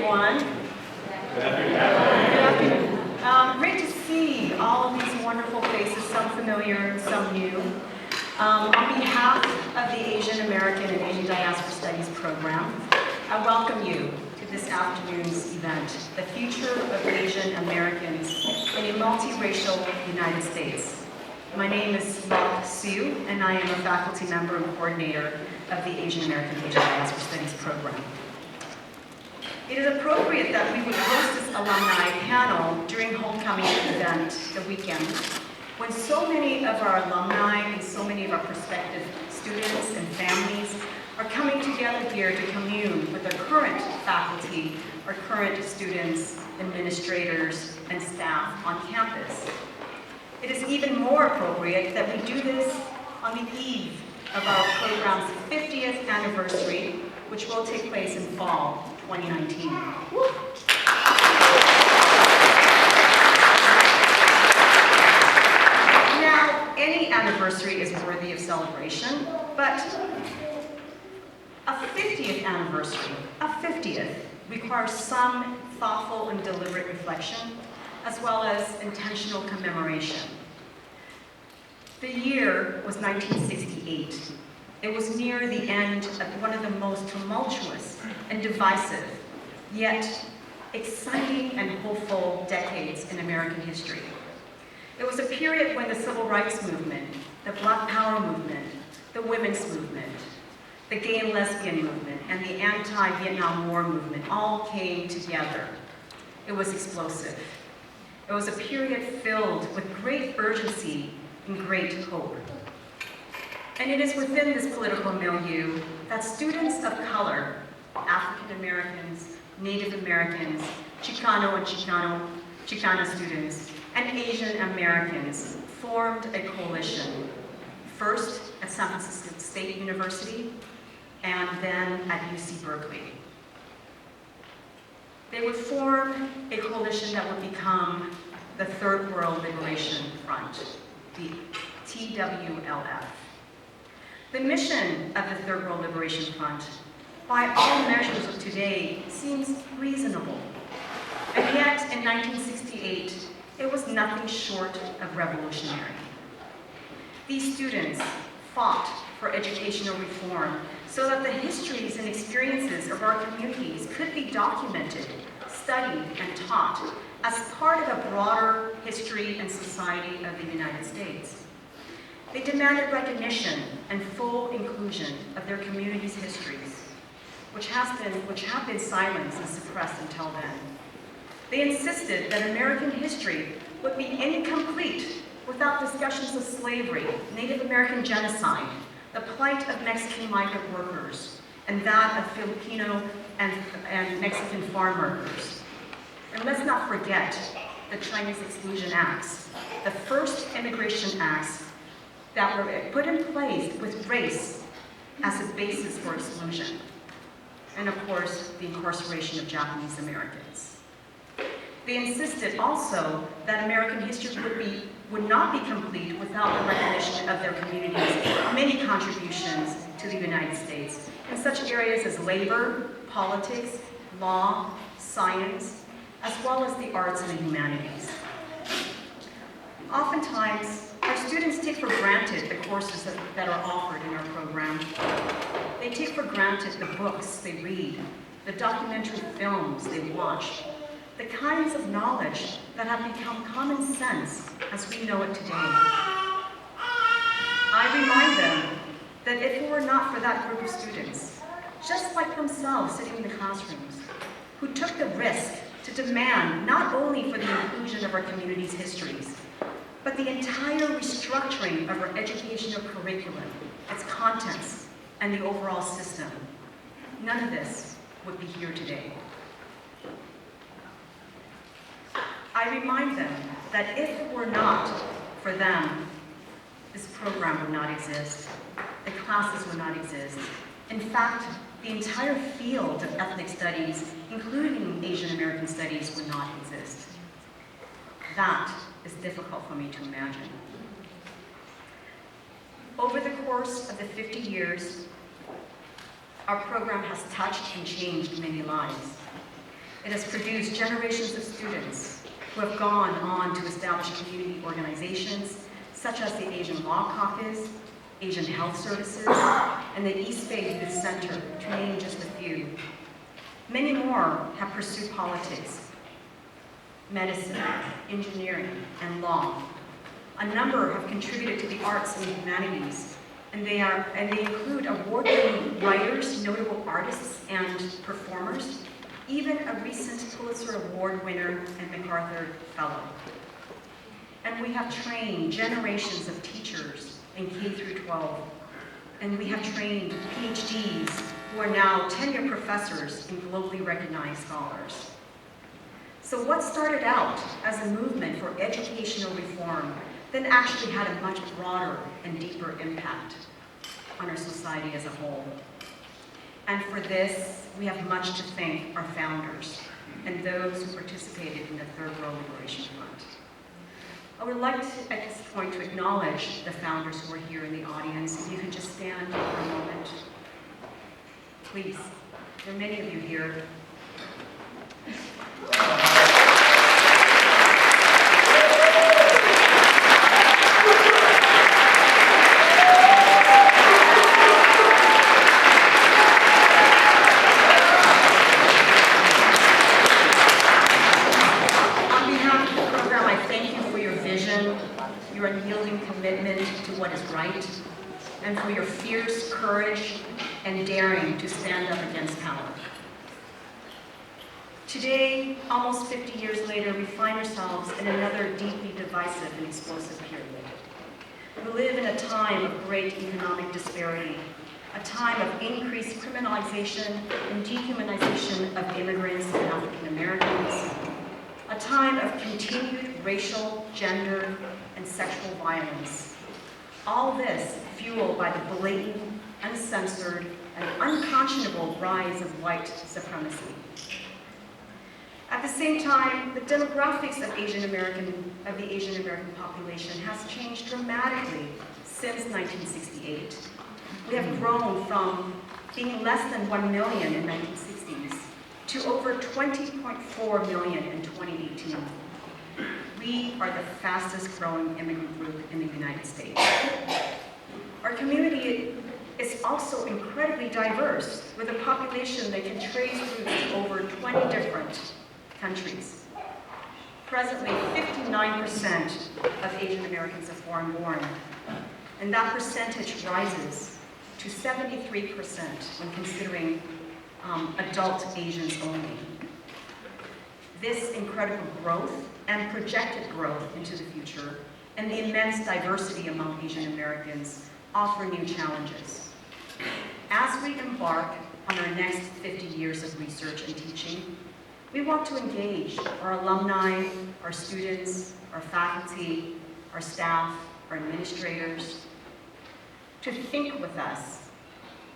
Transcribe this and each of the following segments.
everyone. Good afternoon. Great to see all of these wonderful faces, some familiar and some new. On behalf of the Asian American and Asian Diaspora Studies program, I welcome you to this afternoon's event, The Future of Asian Americans in a Multiracial United States. My name is Bob Sue, and I am a faculty member and coordinator of the Asian American Asian Diaspora Studies program. It is appropriate that we would host this alumni panel during homecoming event, the weekend, when so many of our alumni and so many of our prospective students and families are coming together here to commune with our current faculty, our current students, administrators, and staff on campus. It is even more appropriate that we do this on the eve of our program's 50th anniversary, which will take place in fall 2019. Now, any anniversary is worthy of celebration, but a 50th anniversary, a 50th, requires some thoughtful and deliberate reflection, as well as intentional commemoration. The year was 1968. It was near the end of one of the most tumultuous and divisive, yet exciting and hopeful decades in American history. It was a period when the Civil Rights Movement, the Black Power movement, the women's movement, the gay and lesbian movement, and the anti-Vietnam War movement all came together. It was explosive. It was a period filled with great urgency and great hope. And it is within this political milieu that students of color, African Americans, Native Americans, Chicano and Chicana students, and Asian Americans formed a coalition, first at San Francisco State University, and then at UC Berkeley. They would form a coalition that would become the Third World Liberation Front, the TWLF. The mission of the Third World Liberation Front, by all measures of today, seems reasonable. And yet, in 1968, it was nothing short of revolutionary. These students fought for educational reform so that the histories and experiences of our communities could be documented, studied, and taught as part of a broader history and society of the United States. They demanded recognition and full inclusion of their communities' histories, which have been silenced and suppressed until then. They insisted that American history would be incomplete without discussions of slavery, Native American genocide, the plight of Mexican migrant workers, and that of Filipino and Mexican farm workers. And let's not forget the Chinese Exclusion Acts, the first immigration acts that were put in place with race as a basis for exclusion. And of course, the incarceration of Japanese Americans. They insisted also that American history would not be complete without the recognition of their communities' many contributions to the United States in such areas as labor, politics, law, science, as well as the arts and the humanities. Oftentimes, our students take for granted the courses that are offered in our program. They take for granted the books they read, the documentary films they watch, the kinds of knowledge that have become common sense as we know it today. I remind them that if it were not for that group of students, just like themselves sitting in the classrooms, who took the risk to demand not only for the inclusion of our community's histories, but the entire restructuring of our educational curriculum, its contents, and the overall system, none of this would be here today. I remind them that if it were not for them, this program would not exist. The classes would not exist. In fact, the entire field of ethnic studies, including Asian American studies, would not exist. That is difficult for me to imagine. Over the course of the 50 years, our program has touched and changed many lives. It has produced generations of students who have gone on to establish community organizations such as the Asian Law Caucus, Asian Health Services, and the East Bay Youth Center, to name just a few. Many more have pursued politics, medicine, engineering, and law. A number have contributed to the arts and humanities, and they include award-winning writers, notable artists, and performers, even a recent Pulitzer Award winner and MacArthur Fellow. And we have trained generations of teachers in K through 12, and we have trained PhDs who are now tenured professors and globally recognized scholars. So what started out as a movement for educational reform then actually had a much broader and deeper impact on our society as a whole. And for this, we have much to thank our founders and those who participated in the Third World Liberation Front. I would like to, at this point, to acknowledge the founders who are here in the audience. If you could just stand for a moment. Please, there are many of you here. And for your fierce courage and daring to stand up against power. Today, almost 50 years later, we find ourselves in another deeply divisive and explosive period. We live in a time of great economic disparity, a time of increased criminalization and dehumanization of immigrants and African Americans, a time of continued racial, gender, and sexual violence. All this fueled by the blatant, uncensored, and unconscionable rise of white supremacy. At the same time, the demographics of the Asian American population has changed dramatically since 1968. We have grown from being less than 1 million in the 1960s to over 20.4 million in 2018. We are the fastest growing immigrant group in the United States. Our community is also incredibly diverse, with a population that can trace roots to over 20 different countries. Presently, 59% of Asian Americans are foreign-born, and that percentage rises to 73% when considering adult Asians only. This incredible growth and projected growth into the future, and the immense diversity among Asian Americans offer new challenges. As we embark on our next 50 years of research and teaching, we want to engage our alumni, our students, our faculty, our staff, our administrators, to think with us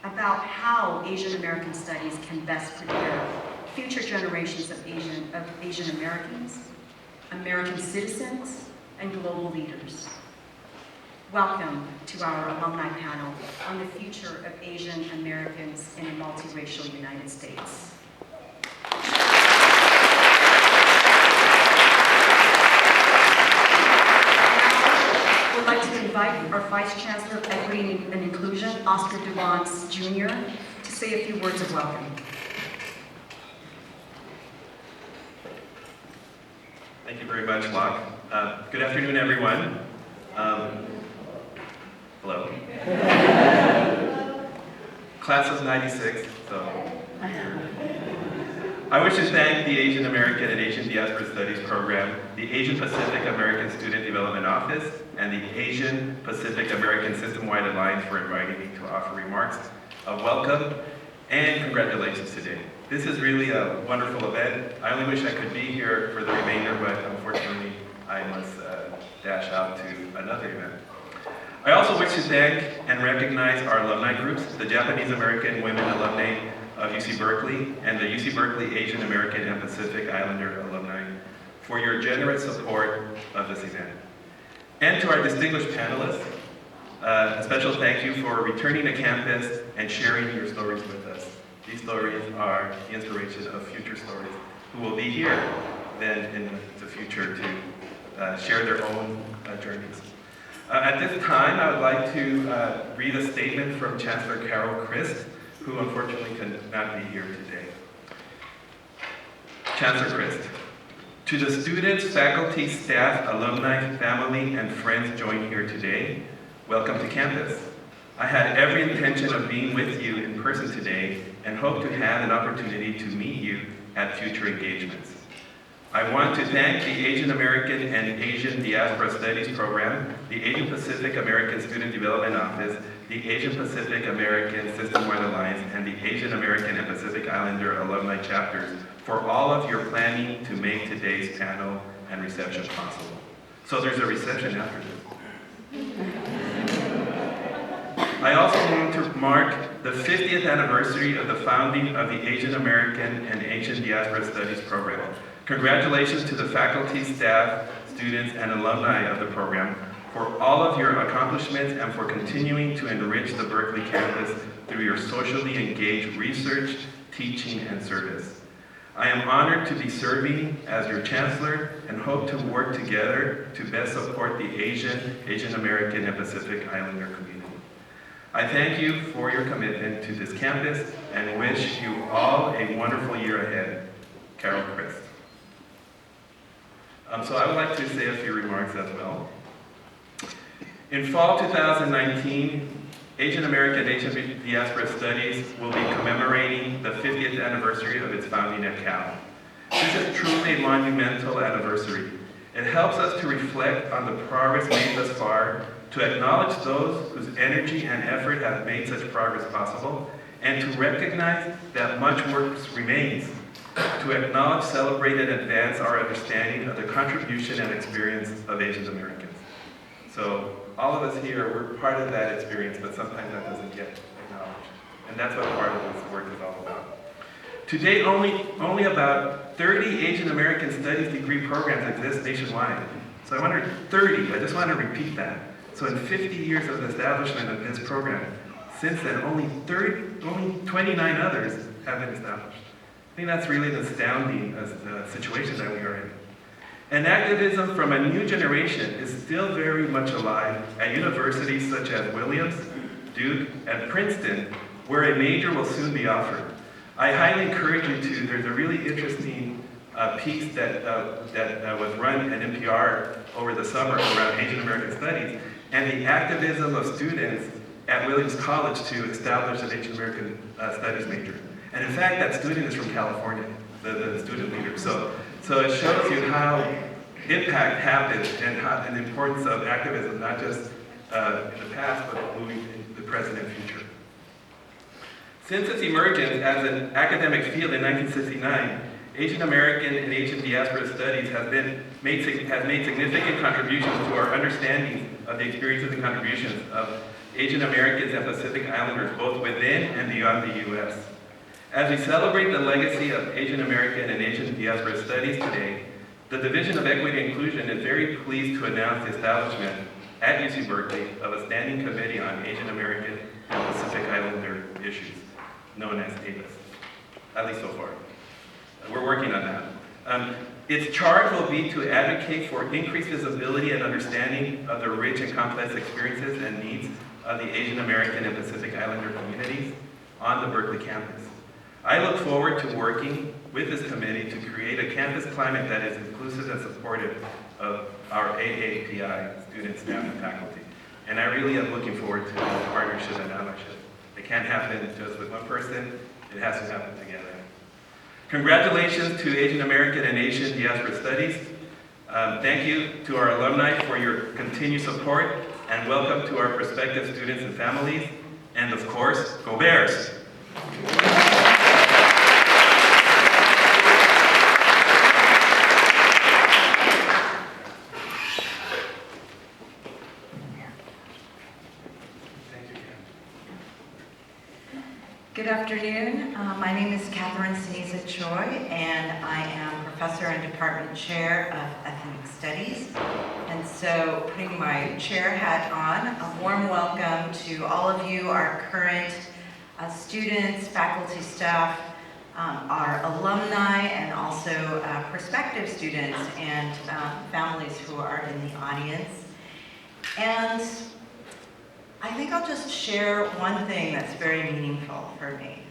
about how Asian American studies can best prepare future generations of Asian Americans, American citizens, and global leaders. Welcome to our alumni panel on the future of Asian Americans in a multiracial United States. I would like to invite our Vice Chancellor of Equity and Inclusion, Oscar Duvance Jr., to say a few words of welcome. Thank you very much, Locke. Good afternoon, everyone. Hello. Class of '96, so. I wish to thank the Asian American and Asian Diaspora Studies Program, the Asian Pacific American Student Development Office, and the Asian Pacific American Systemwide Alliance for inviting me to offer remarks of welcome and congratulations today. This is really a wonderful event. I only wish I could be here for the remainder, but unfortunately I must dash out to another event. I also wish to thank and recognize our alumni groups, the Japanese American Women Alumni of UC Berkeley and the UC Berkeley Asian American and Pacific Islander alumni for your generous support of this event. And to our distinguished panelists, a special thank you for returning to campus and sharing your stories with us. These stories are the inspiration of future stories who will be here then in the future to share their own journeys. At this time, I would like to read a statement from Chancellor Carol T, who unfortunately could not be here today. Chancellor T. To the students, faculty, staff, alumni, family, and friends joined here today, welcome to campus. I had every intention of being with you in person today and hope to have an opportunity to meet you at future engagements. I want to thank the Asian American and Asian Diaspora Studies Program, the Asian Pacific American Student Development Office, the Asian Pacific American Systemwide Alliance, and the Asian American and Pacific Islander alumni chapters for all of your planning to make today's panel and reception possible. So there's a reception after this. I also want to mark the 50th anniversary of the founding of the Asian American and Asian Diaspora Studies program. Congratulations to the faculty, staff, students, and alumni of the program for all of your accomplishments and for continuing to enrich the Berkeley campus through your socially engaged research, teaching, and service. I am honored to be serving as your chancellor and hope to work together to best support the Asian American, and Pacific Islander community. I thank you for your commitment to this campus and wish you all a wonderful year ahead. Carol T. So I would like to say a few remarks as well. In fall 2019, Asian American and Asian Diaspora Studies will be commemorating the 50th anniversary of its founding at Cal. This is truly a monumental anniversary. It helps us to reflect on the progress made thus far, to acknowledge those whose energy and effort have made such progress possible, and to recognize that much work remains, to acknowledge, celebrate, and advance our understanding of the contribution and experience of Asian Americans. So all of us here, we're part of that experience, but sometimes that doesn't get acknowledged. And that's what part of this work is all about. To date, only about 30 Asian American Studies degree programs exist nationwide. So I wondered, 30, I just want to repeat that. So in 50 years of the establishment of this program, since then, only 29 others have been established. I think that's really an astounding situation that we are in. And activism from a new generation is still very much alive at universities such as Williams, Duke, and Princeton, where a major will soon be offered. I highly encourage you to, there's a really interesting piece that was run at NPR over the summer around Asian American Studies, and the activism of students at Williams College to establish an Asian American Studies major. And in fact, that student is from California, the student leader. So it shows you how impact happens and how the importance of activism, not just in the past, but moving in the present and future. Since its emergence as an academic field in 1969, Asian American and Asian Diaspora Studies has made significant contributions to our understanding of the experiences and contributions of Asian Americans and Pacific Islanders, both within and beyond the U.S. As we celebrate the legacy of Asian American and Asian Diaspora Studies today, the Division of Equity and Inclusion is very pleased to announce the establishment at UC Berkeley of a standing committee on Asian American and Pacific Islander issues, known as APASD, at least so far. We're working on that. Its charge will be to advocate for increased visibility and understanding of the rich and complex experiences and needs of the Asian American and Pacific Islander communities on the Berkeley campus. I look forward to working with this committee to create a campus climate that is inclusive and supportive of our AAPI students, staff, and faculty. And I really am looking forward to this partnership and allyship. It can't happen just with one person, it has to happen together. Congratulations to Asian American and Asian Diaspora Studies. Thank you to our alumni for your continued support, and welcome to our prospective students and families. And of course, go Bears! Good afternoon. My name is Catherine Sinisa Choi, and I am professor and department chair of ethnic studies. And so, putting my chair hat on, a warm welcome to all of you, our current students, faculty, staff, our alumni, and also prospective students and families who are in the audience. And I think I'll just share one thing that's very meaningful for me.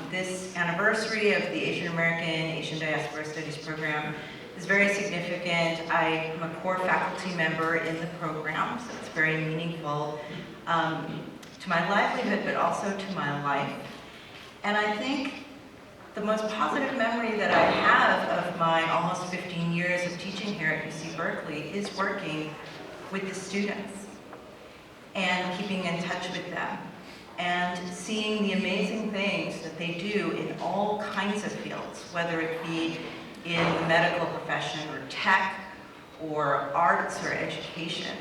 This anniversary of the Asian American, Asian Diaspora Studies program is very significant. I am a core faculty member in the program, so it's very meaningful to my livelihood, but also to my life. And I think the most positive memory that I have of my almost 15 years of teaching here at UC Berkeley is working with the students and keeping in touch with them and seeing the amazing things that they do in all kinds of fields, whether it be in the medical profession or tech or arts or education.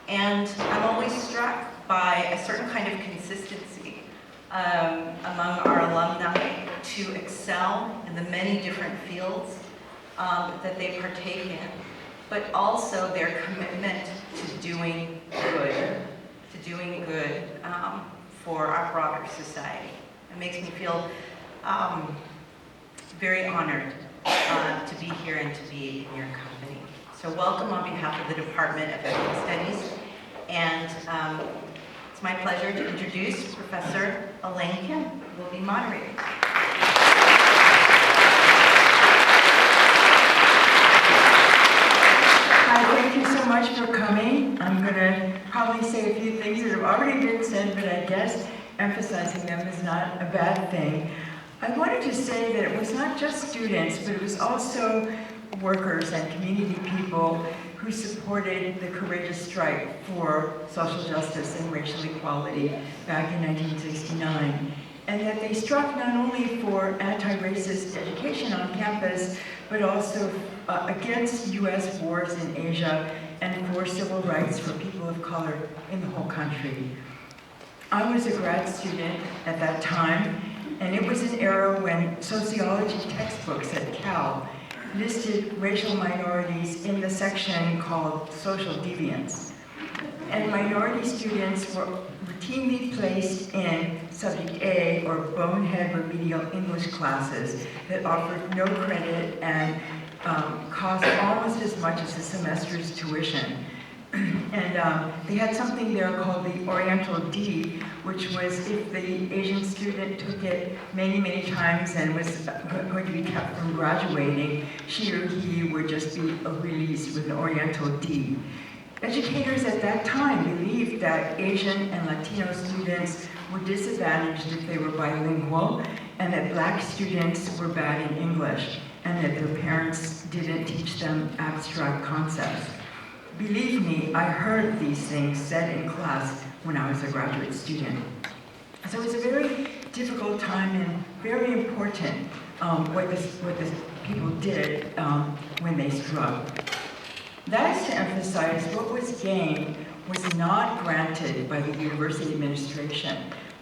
And I'm always struck by a certain kind of consistency among our alumni to excel in the many different fields that they partake in, but also their commitment to doing good, for our broader society. It makes me feel very honored to be here and to be in your company. So welcome on behalf of the Department of Ethnic Studies, and it's my pleasure to introduce Professor Elaine H, who will be moderating. Hi, thank you so much for coming. I'm going to probably say a few things that have already been said, but I guess emphasizing them is not a bad thing. I wanted to say that it was not just students, but it was also workers and community people who supported the courageous strike for social justice and racial equality back in 1969. And that they struck not only for anti-racist education on campus, but also against U.S. wars in Asia and for civil rights for people of color in the whole country. I was a grad student at that time, and it was an era when sociology textbooks at Cal listed racial minorities in the section called social deviance. And minority students were routinely placed in Subject A or bonehead remedial English classes that offered no credit and cost almost as much as a semester's tuition. And they had something there called the Oriental D, which was if the Asian student took it many, many times and was going to be kept from graduating, she or he would just be released with an Oriental D. Educators at that time believed that Asian and Latino students were disadvantaged if they were bilingual, and that black students were bad in English, and that their parents didn't teach them abstract concepts. Believe me, I heard these things said in class when I was a graduate student. So it was a very difficult time and very important what the people did when they struck. That is to emphasize what was gained was not granted by the university administration,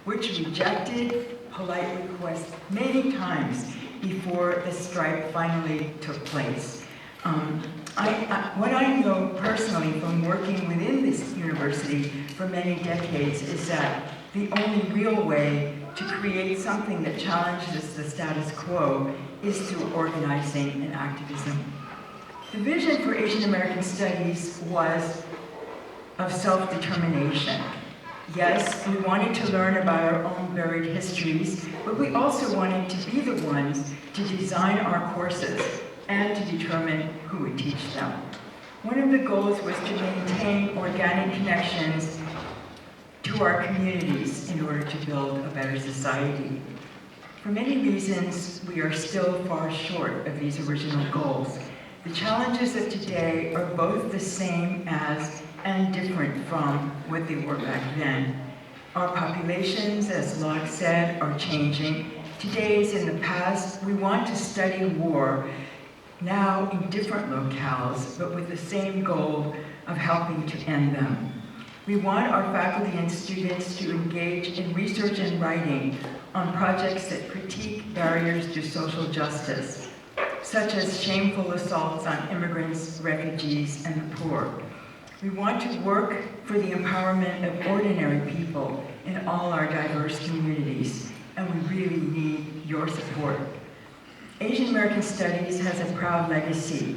which rejected polite requests many times before the strike finally took place. What I know personally from working within this university for many decades is that the only real way to create something that challenges the status quo is through organizing and activism. The vision for Asian American Studies was of self-determination. Yes, we wanted to learn about our own buried histories, but we also wanted to be the ones to design our courses and to determine who would teach them. One of the goals was to maintain organic connections to our communities in order to build a better society. For many reasons, we are still far short of these original goals. The challenges of today are both the same as and different from what they were back then. Our populations, as Locke said, are changing. Today is in the past. We want to study war, now in different locales, but with the same goal of helping to end them. We want our faculty and students to engage in research and writing on projects that critique barriers to social justice, such as shameful assaults on immigrants, refugees, and the poor. We want to work for the empowerment of ordinary people in all our diverse communities, and we really need your support. Asian American Studies has a proud legacy.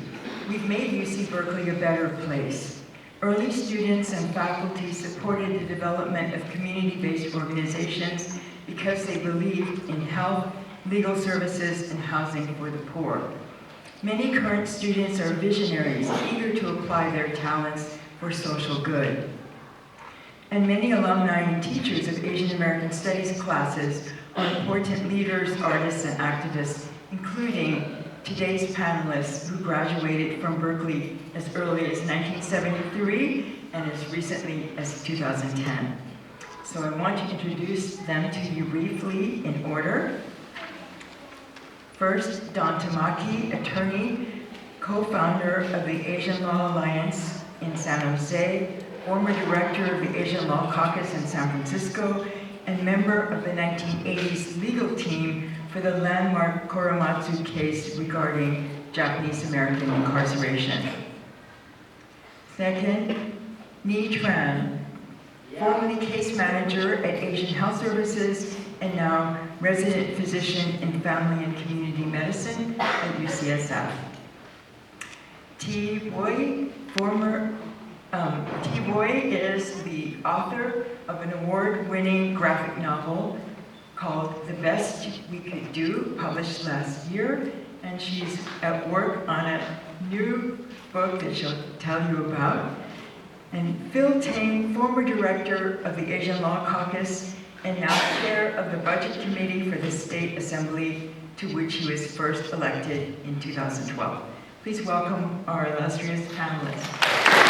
We've made UC Berkeley a better place. Early students and faculty supported the development of community-based organizations because they believed in health, legal services, and housing for the poor. Many current students are visionaries, eager to apply their talents for social good. And many alumni and teachers of Asian American Studies classes are important leaders, artists, and activists, including today's panelists who graduated from Berkeley as early as 1973 and as recently as 2010. So I want to introduce them to you briefly in order. First, Don Tamaki, attorney, co-founder of the Asian Law Alliance in San Jose, former director of the Asian Law Caucus in San Francisco, and member of the 1980s legal team for the landmark Korematsu case regarding Japanese American incarceration. Second, Ni Tran, formerly case manager at Asian Health Services and now resident physician in family and community medicine at UCSF. T. Boy, T. Boy is the author of an award-winning graphic novel called The Best We Could Do, published last year, and she's at work on a new book that she'll tell you about. And Phil Tang, former director of the Asian Law Caucus and now chair of the Budget Committee for the State Assembly, to which he was first elected in 2012. Please welcome our illustrious panelists.